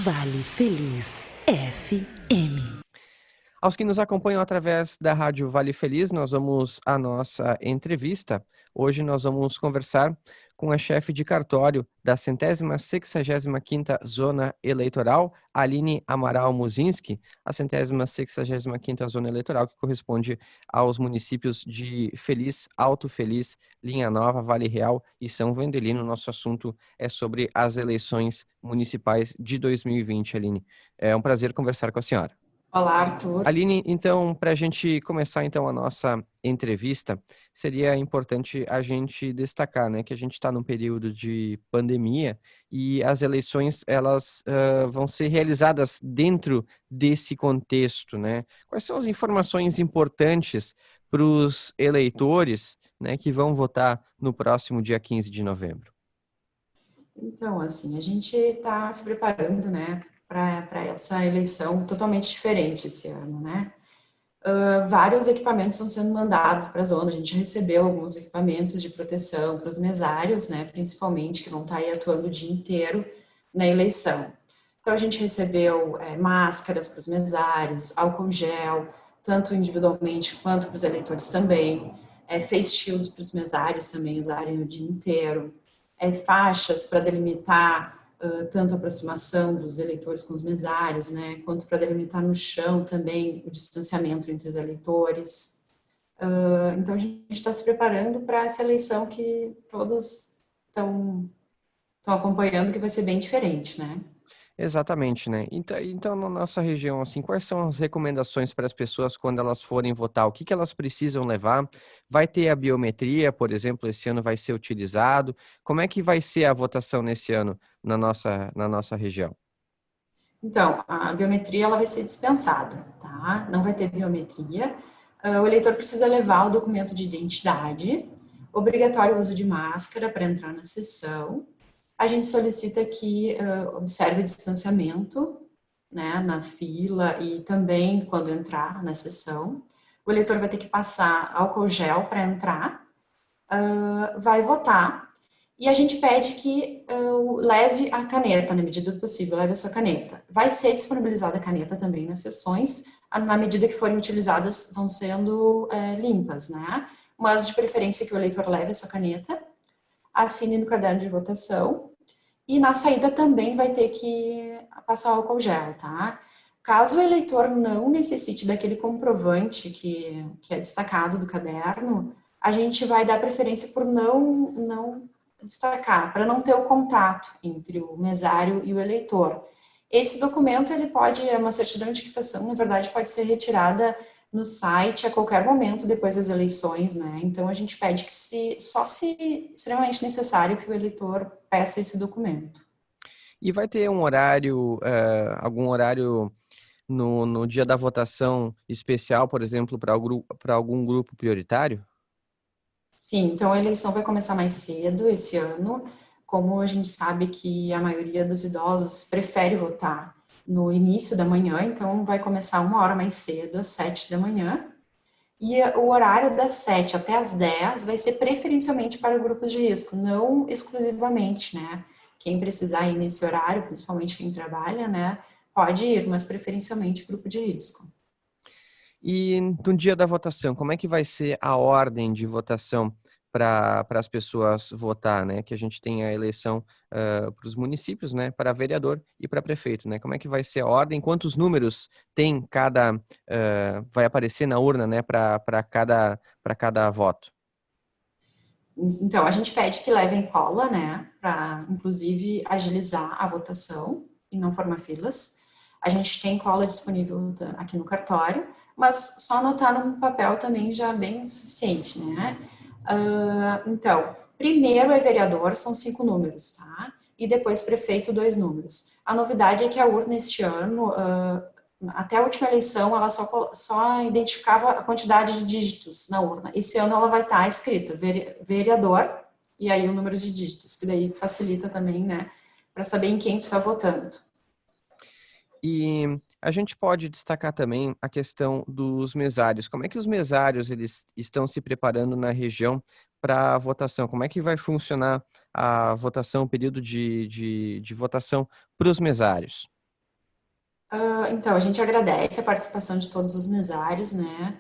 Vale Feliz FM. Aos que nos acompanham através da Rádio Vale Feliz, nós vamos à nossa entrevista. Hoje nós vamos conversar com a chefe de cartório da 165ª Zona Eleitoral, Aline Amaral Muzinski, a 165ª Zona Eleitoral, que corresponde aos municípios de Feliz, Alto Feliz, Linha Nova, Vale Real e São Vendelino. Nosso assunto é sobre as eleições municipais de 2020, Aline. É um prazer conversar com a senhora. Olá, Arthur. Aline, então, para a gente começar então a nossa entrevista, seria importante a gente destacar, né, que a gente está num período de pandemia e as eleições elas vão ser realizadas dentro desse contexto, né? Quais são as informações importantes para os eleitores, né, que vão votar no próximo dia 15 de novembro? Então, assim, a gente está se preparando, né, para essa eleição totalmente diferente esse ano, né? Vários equipamentos estão sendo mandados para a zona. A gente recebeu alguns equipamentos de proteção para os mesários, né, principalmente, que vão estar aí atuando o dia inteiro na eleição. Então, a gente recebeu máscaras para os mesários, álcool gel, tanto individualmente quanto para os eleitores também, face shields para os mesários também usarem o dia inteiro, faixas para delimitar tanto a aproximação dos eleitores com os mesários, né, quanto para delimitar no chão também o distanciamento entre os eleitores. Então, a gente está se preparando para essa eleição que todos estão acompanhando, que vai ser bem diferente, né? Exatamente, né? Então, na nossa região, assim, quais são as recomendações para as pessoas quando elas forem votar? O que elas precisam levar? Vai ter a biometria, por exemplo, esse ano vai ser utilizado? Como é que vai ser a votação nesse ano na nossa região? Então, a biometria ela vai ser dispensada, tá? Não vai ter biometria. O eleitor precisa levar o documento de identidade, obrigatório o uso de máscara para entrar na sessão. A gente solicita que observe o distanciamento, né, na fila e também quando entrar na sessão. O eleitor vai ter que passar álcool gel para entrar, vai votar e a gente pede que leve a caneta, na medida do possível, leve a sua caneta. Vai ser disponibilizada a caneta também nas sessões, na medida que forem utilizadas, vão sendo limpas, né? Mas de preferência que o eleitor leve a sua caneta, assine no caderno de votação e na saída também vai ter que passar álcool gel, tá? Caso o eleitor não necessite daquele comprovante que é destacado do caderno, a gente vai dar preferência por não destacar, para não ter o contato entre o mesário e o eleitor. Esse documento, ele pode, é uma certidão de quitação, na verdade, pode ser retirada no site a qualquer momento depois das eleições, né? Então, a gente pede que só se extremamente necessário que o eleitor peça esse documento. E vai ter um horário, algum horário no dia da votação especial, por exemplo, para algum grupo prioritário? Sim, então a eleição vai começar mais cedo esse ano, como a gente sabe que a maioria dos idosos prefere votar no início da manhã, então vai começar 1 hora mais cedo, às 7 da manhã, e o horário das 7 até as 10 vai ser preferencialmente para grupos de risco, não exclusivamente, né? Quem precisar ir nesse horário, principalmente quem trabalha, né, pode ir, mas preferencialmente grupo de risco. E no dia da votação, como é que vai ser a ordem de votação para as pessoas votar, né? Que a gente tem a eleição para os municípios, né? Para vereador e para prefeito, né? Como é que vai ser a ordem? Quantos números tem cada vai aparecer na urna, né? Para cada voto? Então, a gente pede que levem cola, né, para inclusive agilizar a votação e não formar filas. A gente tem cola disponível aqui no cartório, mas só anotar no papel também já é bem suficiente, né? Então, primeiro é vereador, são 5 números, tá? E depois prefeito, 2 números. A novidade é que a urna este ano, até a última eleição, ela só identificava a quantidade de dígitos na urna. Esse ano ela vai estar escrito vereador e aí o número de dígitos, que daí facilita também, né, para saber em quem tu está votando. E a gente pode destacar também a questão dos mesários. Como é que os mesários eles estão se preparando na região para a votação? Como é que vai funcionar a votação, o período de votação para os mesários? Então, a gente agradece a participação de todos os mesários, né?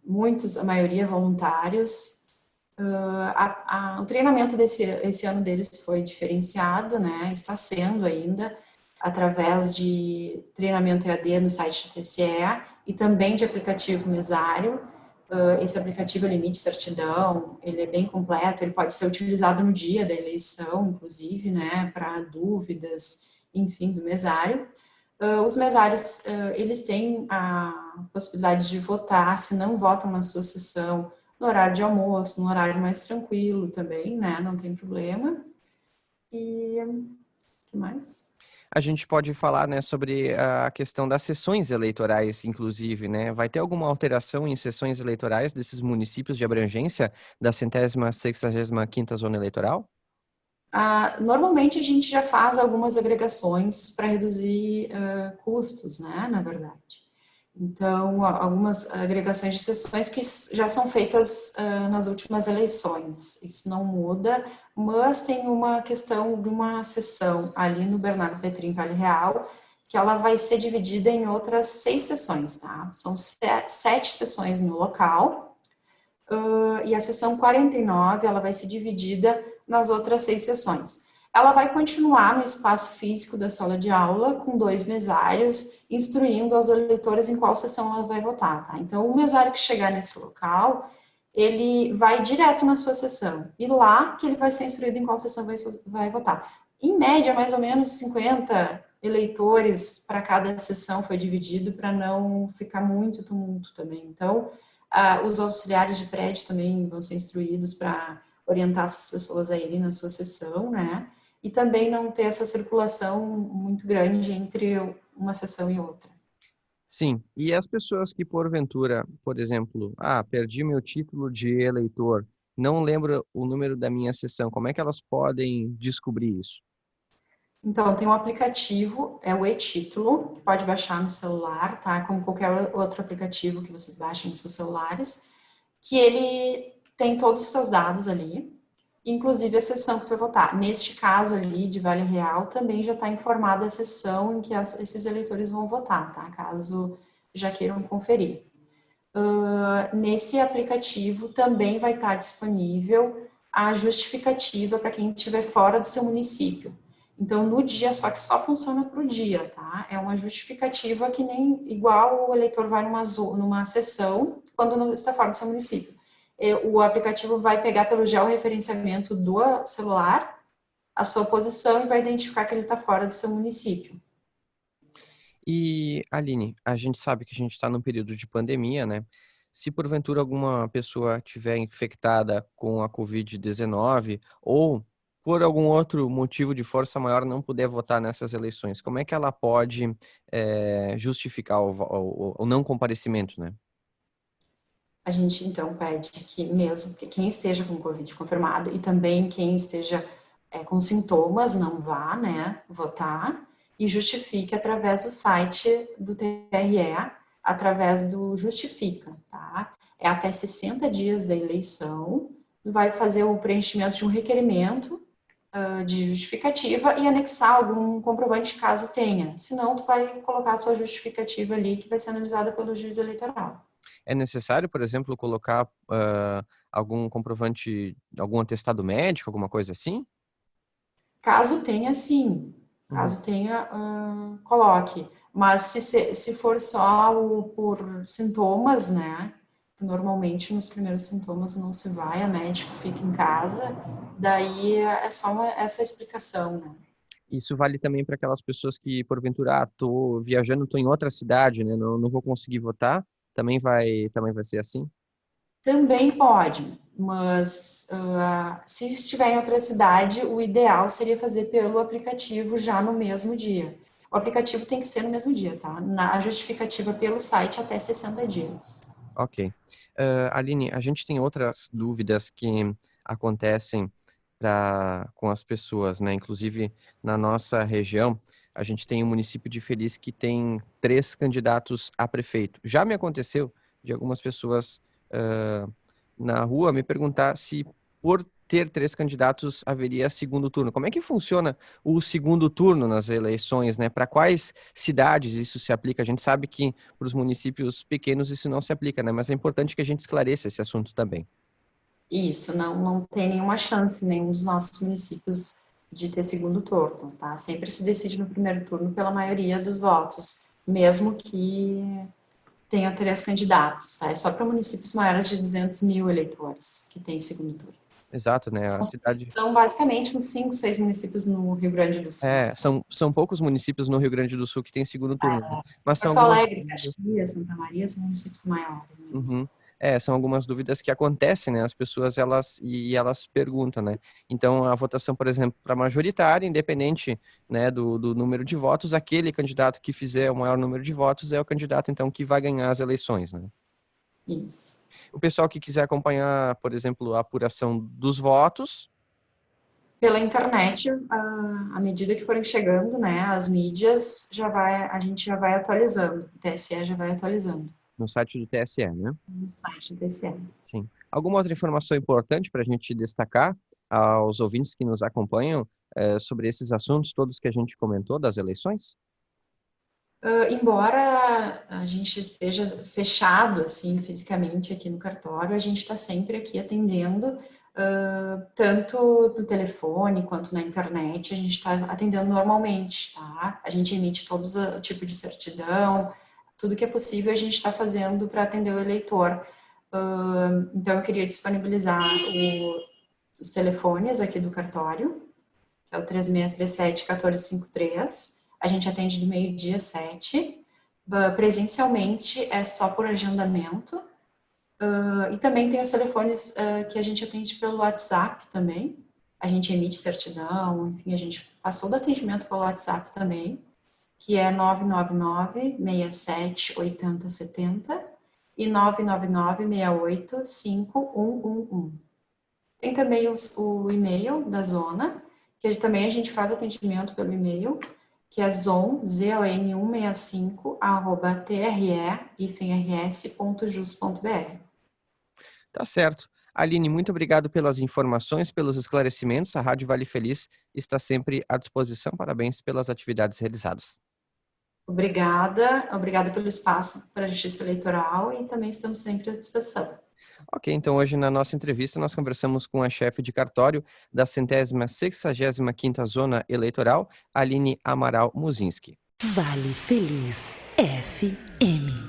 Muitos, a maioria voluntários. O treinamento esse ano deles foi diferenciado, né? Está sendo ainda através de treinamento EAD no site do TCE e também de aplicativo mesário. Esse aplicativo Limite Certidão, ele é bem completo, ele pode ser utilizado no dia da eleição, inclusive, né, para dúvidas, enfim, do mesário. Os mesários, eles têm a possibilidade de votar, se não votam na sua sessão, no horário de almoço, no horário mais tranquilo também, né, não tem problema. E, o que mais? A gente pode falar, né, sobre a questão das sessões eleitorais, inclusive, né? Vai ter alguma alteração em sessões eleitorais desses municípios de abrangência da 165ª Zona Eleitoral? Normalmente a gente já faz algumas agregações para reduzir custos, né, na verdade. Então, algumas agregações de sessões que já são feitas nas últimas eleições. Isso não muda, mas tem uma questão de uma sessão ali no Bernardo Petrin Vale Real, que ela vai ser dividida em outras 6 sessões, tá? São 7 sessões no local, e a sessão 49, ela vai ser dividida nas outras 6 sessões. Ela vai continuar no espaço físico da sala de aula, com 2 mesários, instruindo aos eleitores em qual sessão ela vai votar, tá? Então, o mesário que chegar nesse local, ele vai direto na sua sessão, e lá que ele vai ser instruído em qual sessão vai votar. Em média, mais ou menos 50 eleitores para cada sessão foi dividido, para não ficar muito tumulto também. Então, os auxiliares de prédio também vão ser instruídos para orientar essas pessoas a irem na sua sessão, né? E também não ter essa circulação muito grande entre uma sessão e outra. Sim, e as pessoas que porventura, por exemplo, perdi meu título de eleitor, não lembro o número da minha sessão, como é que elas podem descobrir isso? Então, tem um aplicativo, é o e-Título, que pode baixar no celular, tá? Como qualquer outro aplicativo que vocês baixem nos seus celulares, que ele tem todos os seus dados ali, inclusive a sessão que tu vai votar. Neste caso ali de Vale Real, também já está informada a sessão em que esses eleitores vão votar, tá? Caso já queiram conferir. Nesse aplicativo também vai estar disponível a justificativa para quem estiver fora do seu município. Então, no dia, só que só funciona para o dia, tá? É uma justificativa que nem igual o eleitor vai numa sessão quando não está fora do seu município. O aplicativo vai pegar pelo georreferenciamento do celular a sua posição e vai identificar que ele está fora do seu município. E, Aline, a gente sabe que a gente está num período de pandemia, né? Se porventura alguma pessoa tiver infectada com a Covid-19 ou por algum outro motivo de força maior não puder votar nessas eleições, como é que ela pode justificar o não comparecimento, né? A gente, então, pede que mesmo que quem esteja com Covid confirmado e também quem esteja com sintomas não vá, né, votar e justifique através do site do TRE, através do Justifica, tá? É até 60 dias da eleição, vai fazer o preenchimento de um requerimento de justificativa e anexar algum comprovante caso tenha. Senão, tu vai colocar a tua justificativa ali que vai ser analisada pelo juiz eleitoral. É necessário, por exemplo, colocar algum comprovante, algum atestado médico, alguma coisa assim? Caso tenha, sim. Uhum. Caso tenha, coloque. Mas se for só por sintomas, né? Que normalmente nos primeiros sintomas não se vai a médico, fica em casa. Daí é só essa explicação, né? Isso vale também para aquelas pessoas que, porventura, tô viajando, tô em outra cidade, né? Não vou conseguir votar. Também vai ser assim? Também pode, mas se estiver em outra cidade, o ideal seria fazer pelo aplicativo já no mesmo dia. O aplicativo tem que ser no mesmo dia, tá? Na justificativa pelo site até 60 dias. Ok. Aline, a gente tem outras dúvidas que acontecem com as pessoas, né? Inclusive, na nossa região, a gente tem um município de Feliz que tem 3 candidatos a prefeito. Já me aconteceu de algumas pessoas na rua me perguntar se, por ter 3 candidatos haveria segundo turno. Como é que funciona o segundo turno nas eleições, né? Para quais cidades isso se aplica? A gente sabe que para os municípios pequenos isso não se aplica, né? Mas é importante que a gente esclareça esse assunto também. Isso, não tem nenhuma chance, nenhum dos nossos municípios de ter segundo turno, tá? Sempre se decide no primeiro turno pela maioria dos votos, mesmo que tenha 3 candidatos, tá? É só para municípios maiores de 200 mil eleitores que tem segundo turno. Exato, né? A São, cidade. são basicamente uns 5, 6 municípios no Rio Grande do Sul. São poucos municípios no Rio Grande do Sul que têm segundo turno, né? Mas são Porto algumas. Alegre, Caxias, Santa Maria são municípios maiores mesmo. Uhum. São algumas dúvidas que acontecem, né? As pessoas elas perguntam, né? Então a votação, por exemplo, para majoritária, independente, né, do número de votos, aquele candidato que fizer o maior número de votos é o candidato então que vai ganhar as eleições, né? Isso. O pessoal que quiser acompanhar, por exemplo, a apuração dos votos, Pela internet, à medida que forem chegando, né, as mídias, a gente já vai atualizando, o TSE já vai atualizando no site do TSE, né? no site do TSE. Sim. Alguma outra informação importante para a gente destacar aos ouvintes que nos acompanham sobre esses assuntos todos que a gente comentou das eleições? Embora a gente esteja fechado, assim, fisicamente aqui no cartório, a gente está sempre aqui atendendo, tanto no telefone quanto na internet, a gente está atendendo normalmente, tá? A gente emite todos o tipo de certidão, tudo que é possível a gente está fazendo para atender o eleitor. Então, eu queria disponibilizar os telefones aqui do cartório, que é o 3637-1453. A gente atende do meio-dia às 7. Presencialmente é só por agendamento. E também tem os telefones que a gente atende pelo WhatsApp também. A gente emite certidão, enfim, a gente faz todo o atendimento pelo WhatsApp também, que é 999-67-8070 e 999-68-5111. Tem também o e-mail da zona, que também a gente faz atendimento pelo e-mail, que é zon165@tre-rs.jus.br. Tá certo. Aline, muito obrigado pelas informações, pelos esclarecimentos. A Rádio Vale Feliz está sempre à disposição. Parabéns pelas atividades realizadas. Obrigada pelo espaço para a Justiça Eleitoral e também estamos sempre à disposição. Ok, então hoje na nossa entrevista nós conversamos com a chefe de cartório da 165ª Zona Eleitoral, Aline Amaral Muzinski. Vale Feliz FM.